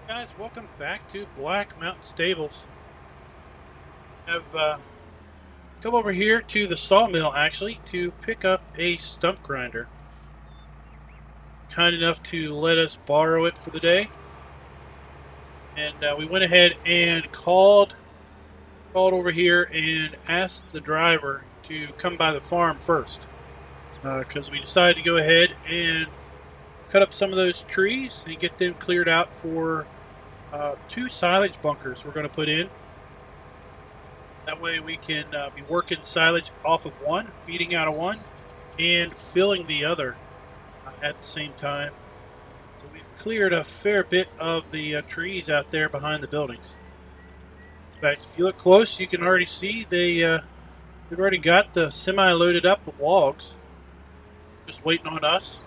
Guys, welcome back to Black Mountain Stables. I've come over here to the sawmill actually to pick up a stump grinder. Kind enough to let us borrow it for the day, and we went ahead and called over here and asked the driver to come by the farm first, because we decided to go ahead and cut up some of those trees and get them cleared out for two silage bunkers we're going to put in. That way we can be working silage off of one, feeding out of one, and filling the other at the same time. So we've cleared a fair bit of the trees out there behind the buildings. In fact, if you look close, you can already see they've already got the semi loaded up with logs, just waiting on us.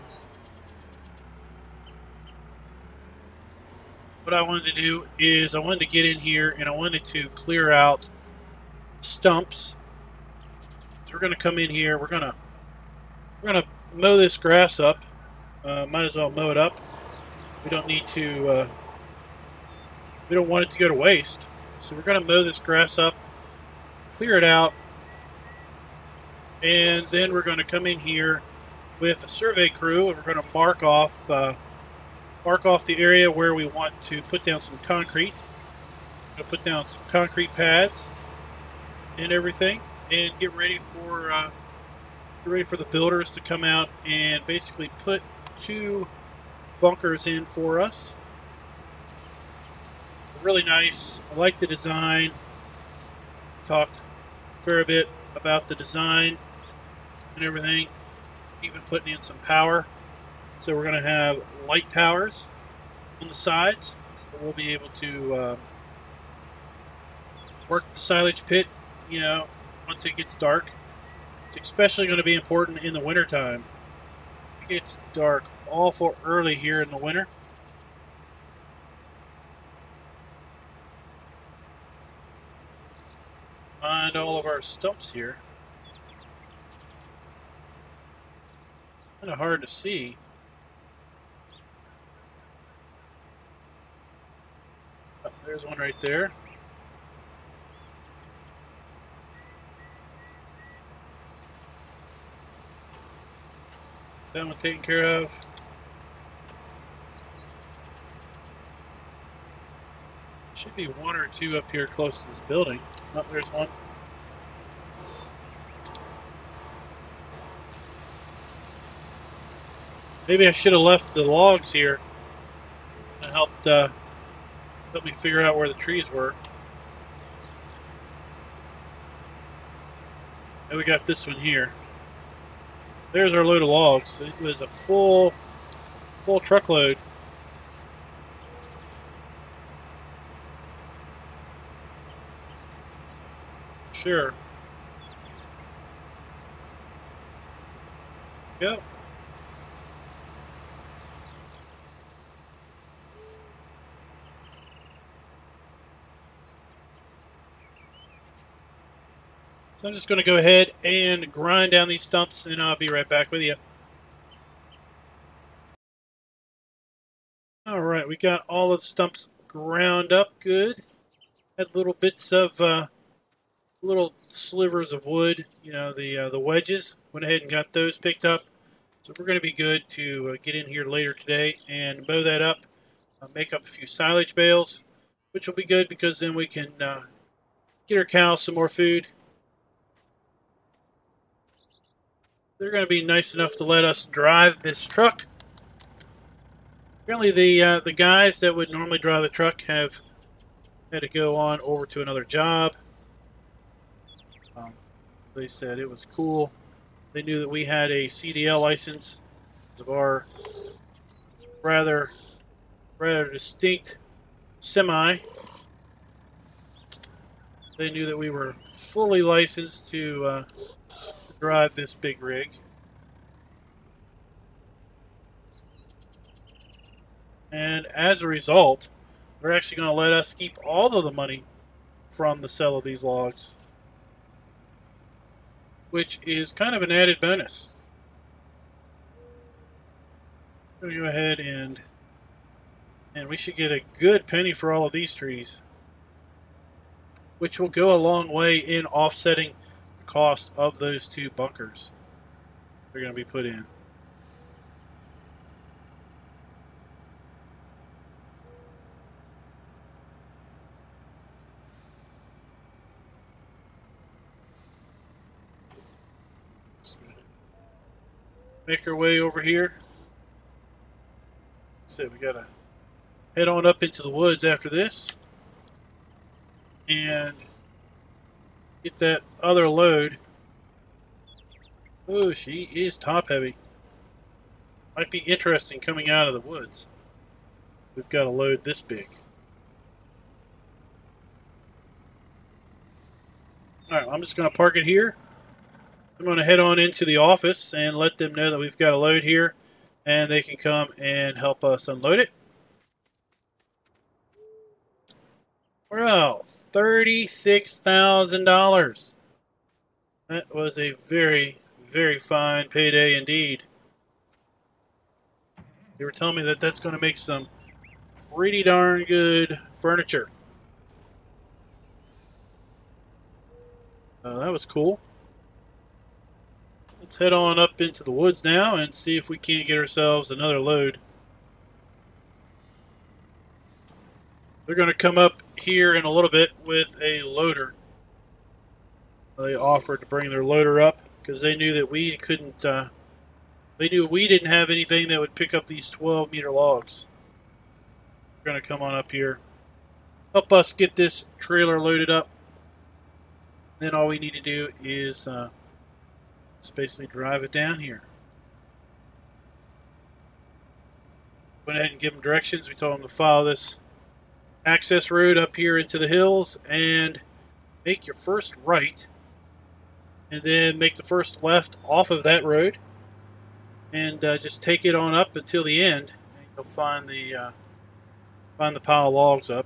What I wanted to do is I wanted to get in here and I wanted to clear out stumps. So we're going to come in here. We're gonna mow this grass up. Might as well mow it up. We don't need to. We don't want it to go to waste. So we're going to mow this grass up, clear it out, and then we're going to come in here with a survey crew and we're going to mark off the area where we want to put down some concrete. We're going to put down some concrete pads and everything, and get ready for the builders to come out and basically put two bunkers in for us. Really nice. I like the design. Talked a fair bit about the design and everything, even putting in some power. So we're going to have light towers on the sides, so we'll be able to work the silage pit, once it gets dark. It's especially going to be important in the wintertime. It gets dark awful early here in the winter. Find all of our stumps here. Kind of hard to see. Oh, there's one right there. That one taken care of. Should be one or two up here close to this building. Oh, there's one. Maybe I should have left the logs here. It helped me figure out where the trees were. And we got this one here. There's our load of logs. It was a full truckload. Sure. Yep. So I'm just going to go ahead and grind down these stumps, and I'll be right back with you. All right, we got all of the stumps ground up good. Had little bits of little slivers of wood, the wedges. Went ahead and got those picked up. So we're going to be good to get in here later today and mow that up, make up a few silage bales, which will be good because then we can get our cows some more food. They're going to be nice enough to let us drive this truck. Apparently the guys that would normally drive the truck have had to go on over to another job. They said it was cool. They knew that we had a CDL license of our rather distinct semi. They knew that we were fully licensed to drive this big rig. And as a result, they're actually going to let us keep all of the money from the sale of these logs, which is kind of an added bonus. I'm going to go ahead and And we should get a good penny for all of these trees, which will go a long way in offsetting the cost of those 2 bunkers they're going to be put in. Make our way over here. So we gotta head on up into the woods after this and get that other load. Oh, she is top heavy. Might be interesting coming out of the woods. We've got a load this big. Alright, I'm just going to park it here. I'm going to head on into the office and let them know that we've got a load here and they can come and help us unload it. Well, $36,000. That was a very, very fine payday indeed. They were telling me that that's going to make some pretty darn good furniture. That was cool. Let's head on up into the woods now and see if we can't get ourselves another load. They're going to come up here in a little bit with a loader. They offered to bring their loader up because they knew that we couldn't. They knew we didn't have anything that would pick up these 12-meter logs. They're going to come on up here, help us get this trailer loaded up. Then all we need to do is just basically drive it down here. Went ahead and give them directions. We told them to follow this access road up here into the hills and make your first right, and then make the first left off of that road, and just take it on up until the end, and you'll find the pile of logs up.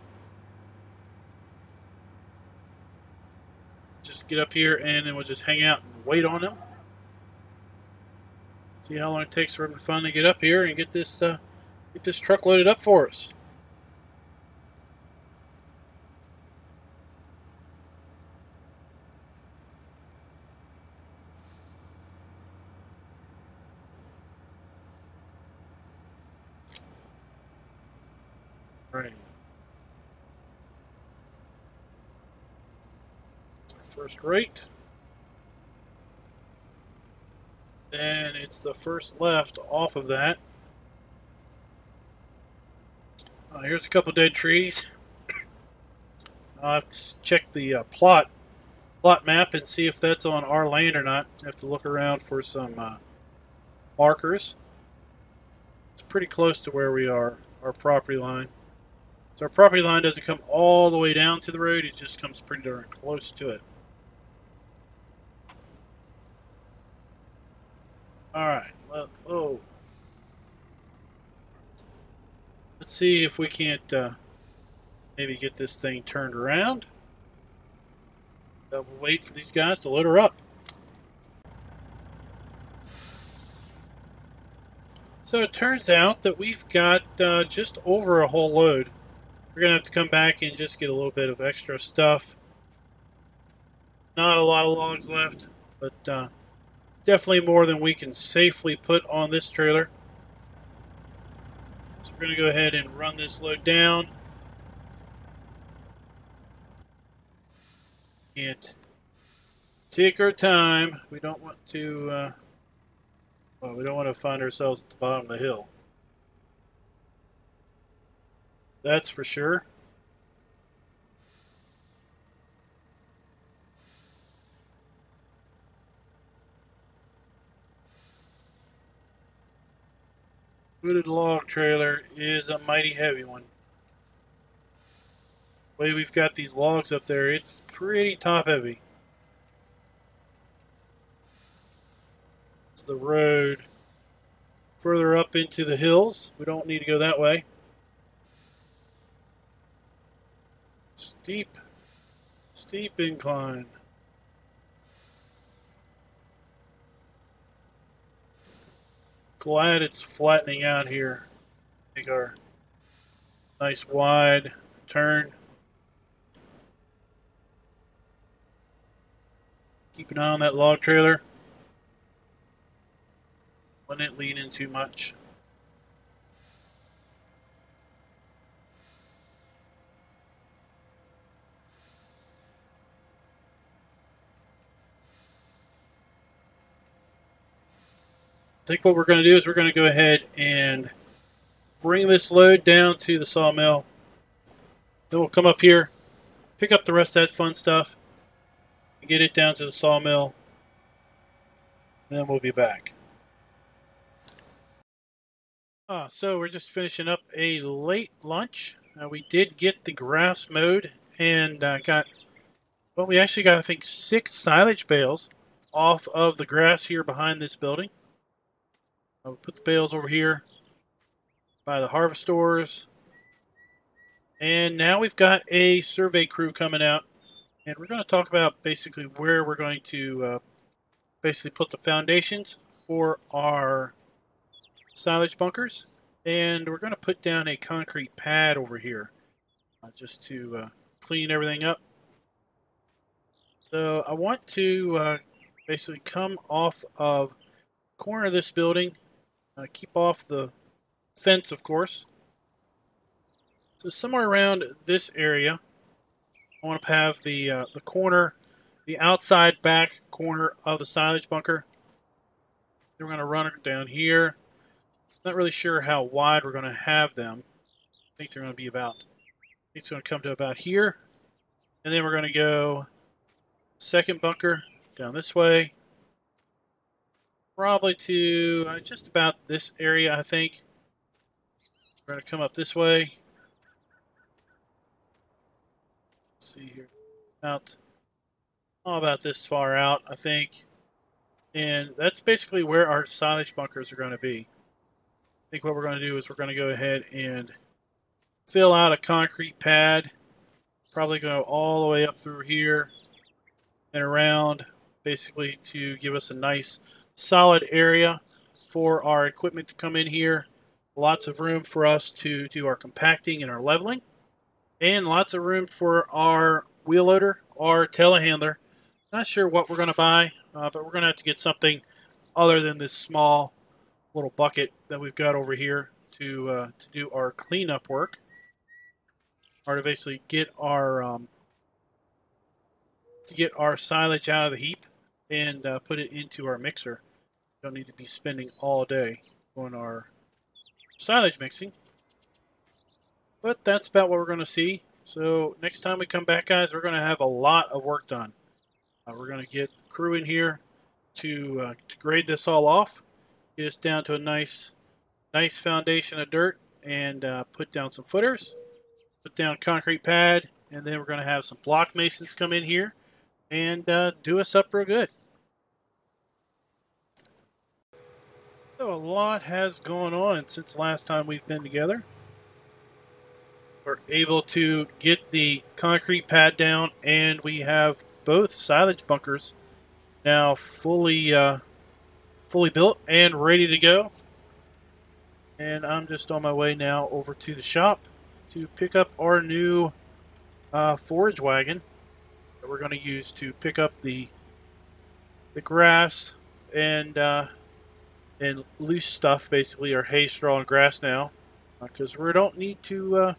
Just get up here and then we'll just hang out and wait on them. See how long it takes for them to finally get up here and get this truck loaded up for us. Right. It's our first right. Then it's the first left off of that. Here's a couple dead trees. I'll have to check the plot map and see if that's on our land or not. I have to look around for some markers. It's pretty close to where we are, our property line. So our property line doesn't come all the way down to the road, it just comes pretty darn close to it. Alright, well, let's see if we can't maybe get this thing turned around. We'll wait for these guys to load her up. So it turns out that we've got just over a whole load. We're going to have to come back and just get a little bit of extra stuff. Not a lot of logs left, but definitely more than we can safely put on this trailer. So we're going to go ahead and run this load down. And take our time. We don't want to, well, we don't want to find ourselves at the bottom of the hill. That's for sure. Wooded log trailer is a mighty heavy one. The way we've got these logs up there, it's pretty top heavy. It's the road further up into the hills. We don't need to go that way. Steep incline. Glad it's flattening out here. Make our Nice wide turn. Keep an eye on that log trailer. Wouldn't it lean in too much. I think what we're going to do is we're going to go ahead and bring this load down to the sawmill. Then we'll come up here, pick up the rest of that fun stuff, and get it down to the sawmill. And then we'll be back. So we're just finishing up a late lunch. We did get the grass mowed and we actually got, I think, 6 silage bales off of the grass here behind this building. We'll put the bales over here by the harvesters. And now we've got a survey crew coming out. And we're going to talk about basically where we're going to basically put the foundations for our silage bunkers. And we're going to put down a concrete pad over here just to clean everything up. So I want to basically come off of the corner of this building, keep off the fence, of course. So somewhere around this area, I want to have the corner, the outside back corner of the silage bunker. Then we're going to run it down here. Not really sure how wide we're going to have them. I think they're going to be about, I think it's going to come to about here. And then we're going to go second bunker down this way. Probably to just about this area, I think. We're going to come up this way. Let's see here. About this far out, I think. And that's basically where our silage bunkers are going to be. I think what we're going to do is we're going to go ahead and fill out a concrete pad. Probably go all the way up through here and around, basically to give us a nice solid area for our equipment to come in here. Lots of room for us to do our compacting and our leveling. And lots of room for our wheel loader or telehandler. Not sure what we're going to buy, but we're going to have to get something other than this small little bucket that we've got over here to do our cleanup work, or to basically get our silage out of the heap and put it into our mixer. Don't need to be spending all day on our silage mixing. But that's about what we're going to see. So next time we come back, guys, we're going to have a lot of work done. We're going to get the crew in here to grade this all off, get us down to a nice foundation of dirt, and put down some footers, put down a concrete pad, and then we're going to have some block masons come in here and do us up real good. So a lot has gone on since last time we've been together. We're able to get the concrete pad down, and we have both silage bunkers now fully built and ready to go. And I'm just on my way now over to the shop to pick up our new forage wagon that we're going to use to pick up the grass and loose stuff, basically, or hay, straw, and grass now, because we don't need to.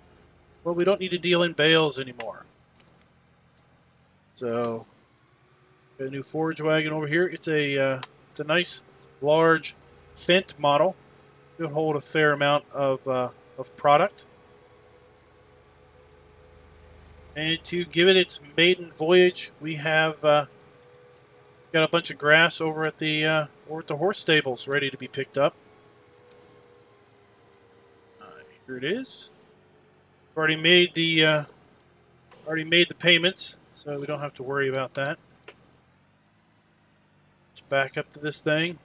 We don't need to deal in bales anymore. So, got a new forage wagon over here. It's a nice, large Fendt model. It'll hold a fair amount of product. And to give it its maiden voyage, we have got a bunch of grass over at the horse stables ready to be picked up. Here it is. Already made the payments, so we don't have to worry about that. Let's back up to this thing,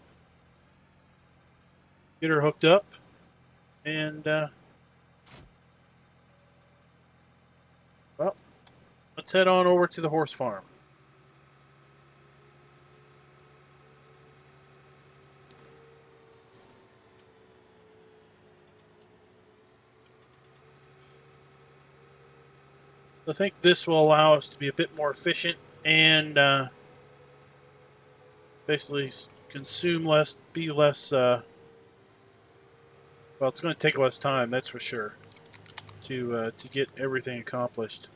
get her hooked up, and well, let's head on over to the horse farm. I think this will allow us to be a bit more efficient and basically consume less, be less. Well, it's going to take less time, that's for sure, to get everything accomplished.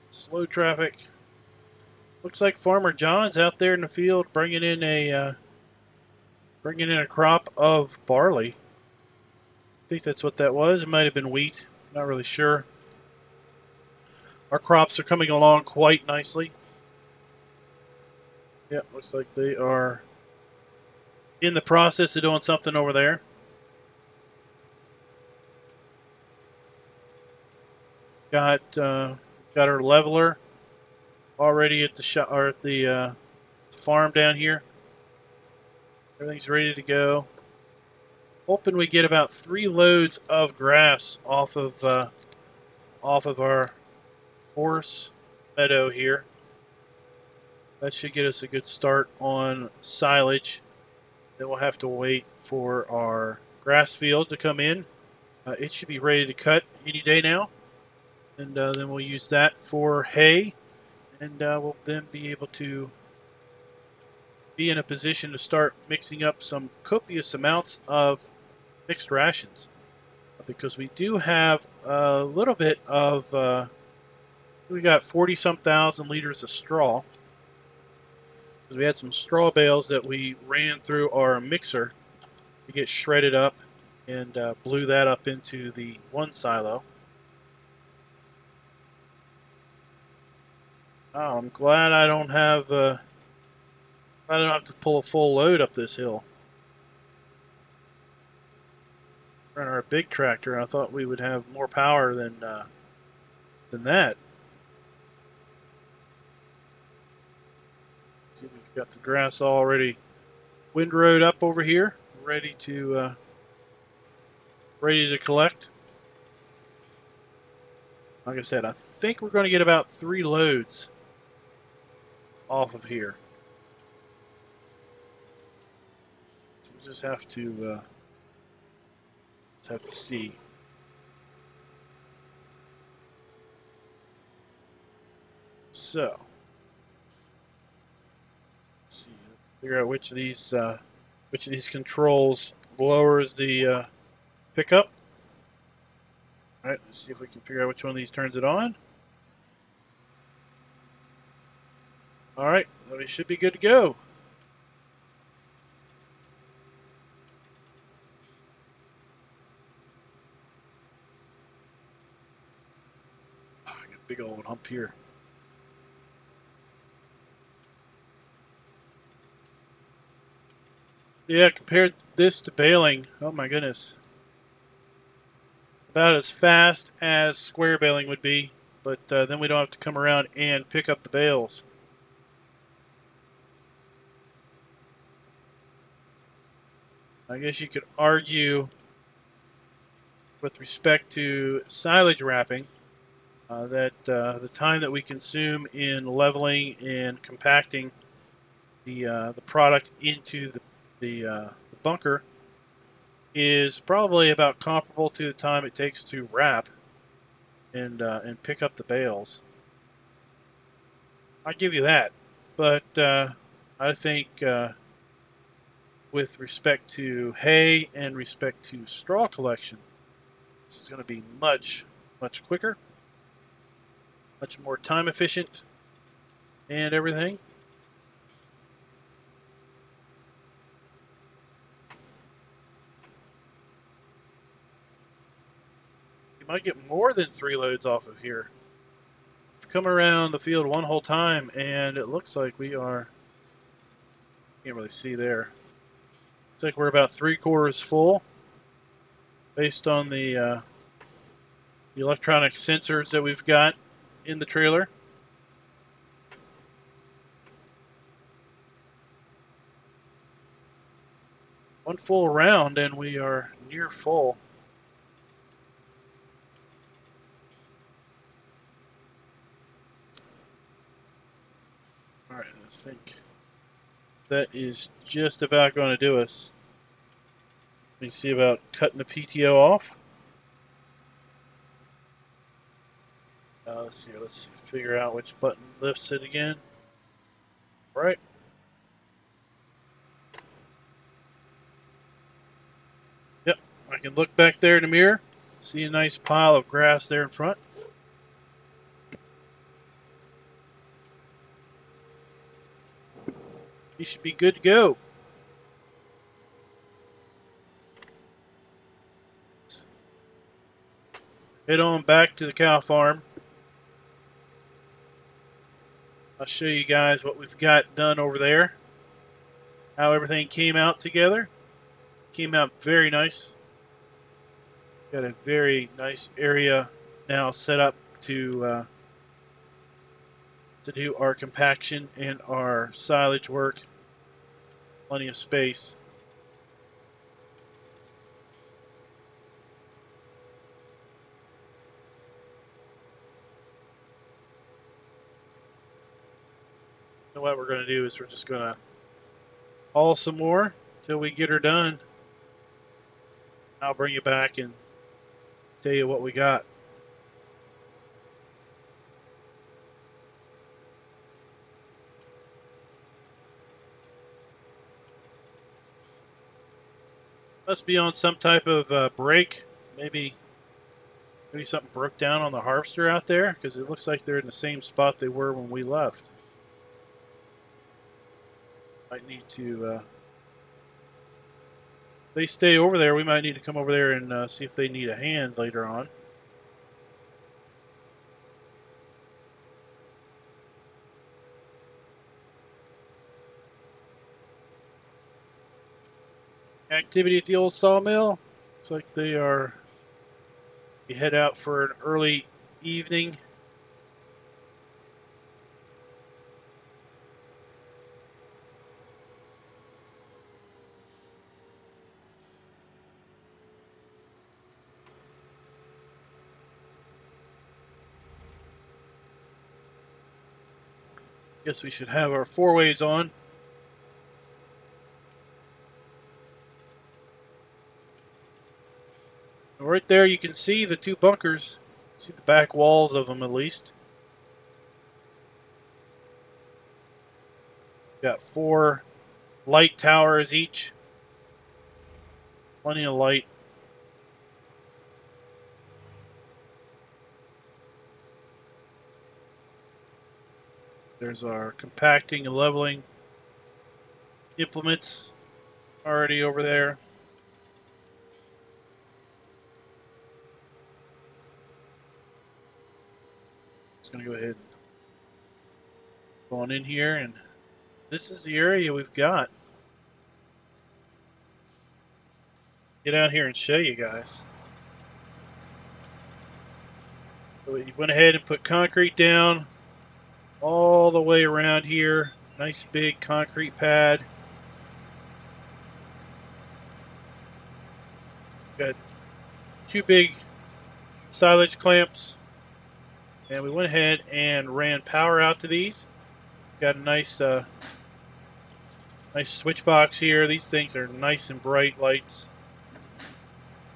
Slow traffic. Looks like Farmer John's out there in the field bringing in a crop of barley. I think that's what that was. It might have been wheat. Not really sure. Our crops are coming along quite nicely. Yeah, looks like they are in the process of doing something over there. Got our leveler already at the shop or at the farm down here. Everything's ready to go. Hoping we get about 3 loads of grass off of our horse meadow here. That should get us a good start on silage. Then we'll have to wait for our grass field to come in. It should be ready to cut any day now. And then we'll use that for hay. And we'll then be able to be in a position to start mixing up some copious amounts of mixed rations. Because we do have a little bit of, we got 40-some thousand liters of straw. Because we had some straw bales that we ran through our mixer to get shredded up and blew that up into the one silo. Oh, I'm glad I don't have to pull a full load up this hill. Run our big tractor. I thought we would have more power than that. See, we've got the grass already windrowed up over here, ready to collect. Like I said, I think we're going to get about 3 loads off of here. So we just have to see. So, let's see, figure out which of these controls lowers the pickup. All right, let's see if we can figure out which one of these turns it on. All right, we should be good to go. Oh, I got a big old hump here. Yeah, compared this to baling, oh my goodness. About as fast as square baling would be, but then we don't have to come around and pick up the bales. I guess you could argue with respect to silage wrapping that the time that we consume in leveling and compacting the product into the bunker is probably about comparable to the time it takes to wrap and pick up the bales. I'll give you that, but I think with respect to hay and respect to straw collection, this is going to be much, much quicker, much more time efficient, and everything. You might get more than 3 loads off of here. We've come around the field one whole time, and it looks like we are, can't really see there. Looks like we're about 3/4 full based on the electronic sensors that we've got in the trailer. One full round and we are near full. Alright, I think that is just about going to do us. Let me see about cutting the PTO off. Let's see. Let's figure out which button lifts it again. All right. Yep. I can look back there in the mirror. See a nice pile of grass there in front. You should be good to go. Head on back to the cow farm. I'll show you guys what we've got done over there. How everything came out together. Came out very nice. Got a very nice area now set up to do our compaction and our silage work. Plenty of space. So what we're going to do is we're just going to haul some more till we get her done. I'll bring you back and tell you what we got. Must be on some type of break. Maybe something broke down on the harvester out there, because it looks like they're in the same spot they were when we left. Might need to, if they stay over there, we might need to come over there and see if they need a hand later on. Activity at the old sawmill. Looks like they are, we head out for an early evening. Guess we should have our 4-ways on. And right there you can see the 2 bunkers. See the back walls of them at least. Got 4 light towers each. Plenty of light. There's our compacting and leveling implements already over there. Just going to go ahead and go on in here, and this is the area we've got. Get out here and show you guys. So we went ahead and put concrete down all the way around here. Nice big concrete pad. Got 2 big silage clamps, and we went ahead and ran power out to these. Got a nice nice switch box here. These things are nice and bright lights.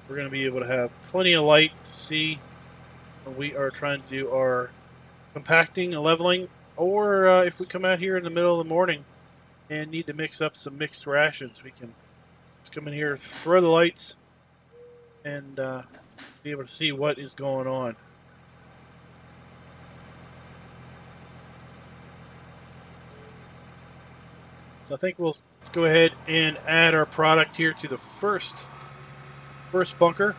We're going to be able to have plenty of light to see when we are trying to do our compacting and leveling, or if we come out here in the middle of the morning and need to mix up some mixed rations, we can just come in here, throw the lights, and be able to see what is going on. So I think we'll go ahead and add our product here to the first bunker.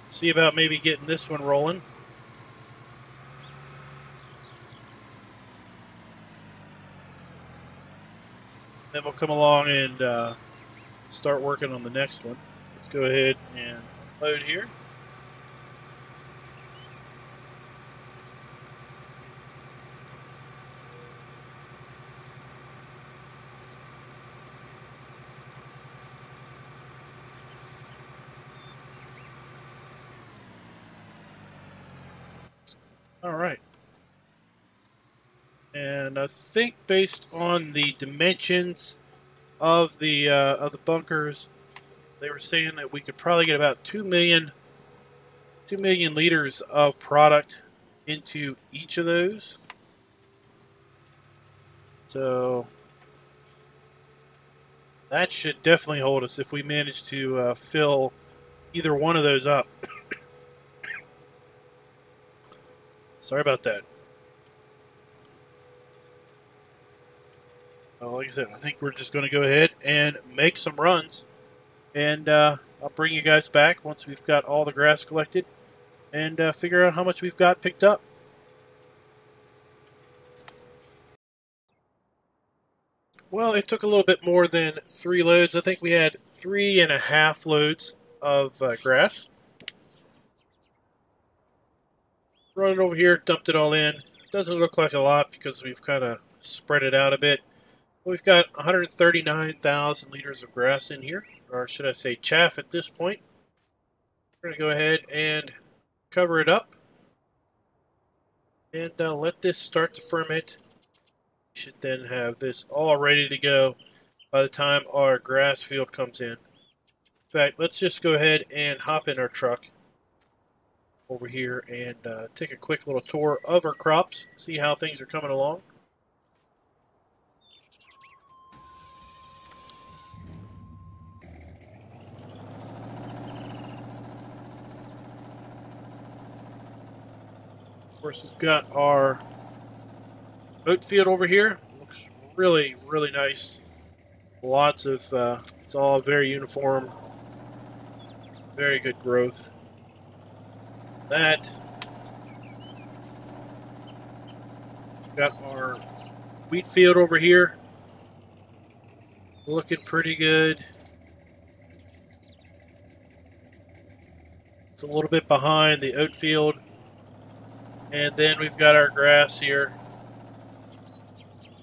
See about maybe getting this one rolling. Then we'll come along and start working on the next one. Let's go ahead and load here. All right. And I think based on the dimensions of the bunkers, they were saying that we could probably get about 2 million liters of product into each of those. So that should definitely hold us if we manage to fill either one of those up. Sorry about that. Like I said, I think we're just going to go ahead and make some runs. And I'll bring you guys back once we've got all the grass collected and figure out how much we've got picked up. Well, it took a little bit more than 3 loads. I think we had 3.5 loads of grass. Brought it over here, dumped it all in. Doesn't look like a lot because we've kind of spread it out a bit. We've got 139,000 liters of grass in here, or should I say chaff at this point. We're going to go ahead and cover it up and let this start to ferment. We should then have this all ready to go by the time our grass field comes in. In fact, let's just go ahead and hop in our truck over here and take a quick little tour of our crops, see how things are coming along. Of course, we've got our oat field over here. Looks really, really nice. Lots of, it's all very uniform. Very good growth. That. Got our wheat field over here. Looking pretty good. It's a little bit behind the oat field. And then we've got our grass here.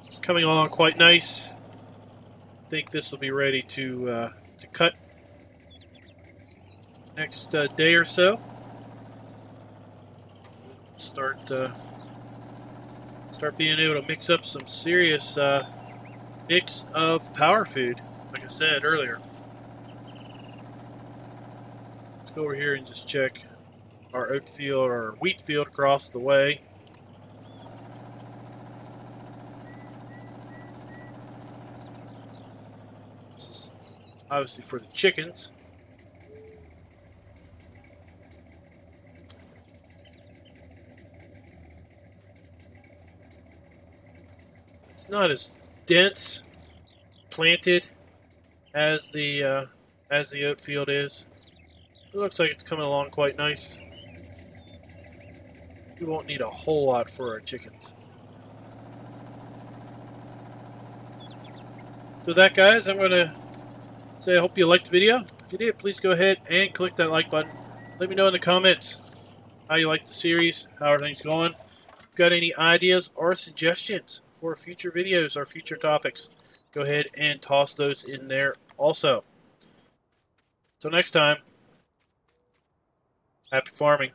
It's coming along quite nice. I think this will be ready to cut next day or so. Start being able to mix up some serious mix of power food, like I said earlier. Let's go over here and just check our oat field or wheat field across the way. This is obviously for the chickens. It's not as dense planted as the oat field is. It looks like it's coming along quite nice. We won't need a whole lot for our chickens. So with that, guys, I'm going to say I hope you liked the video. If you did, please go ahead and click that like button. Let me know in the comments how you like the series, how are things going. If you've got any ideas or suggestions for future videos or future topics, go ahead and toss those in there also. Till next time, happy farming.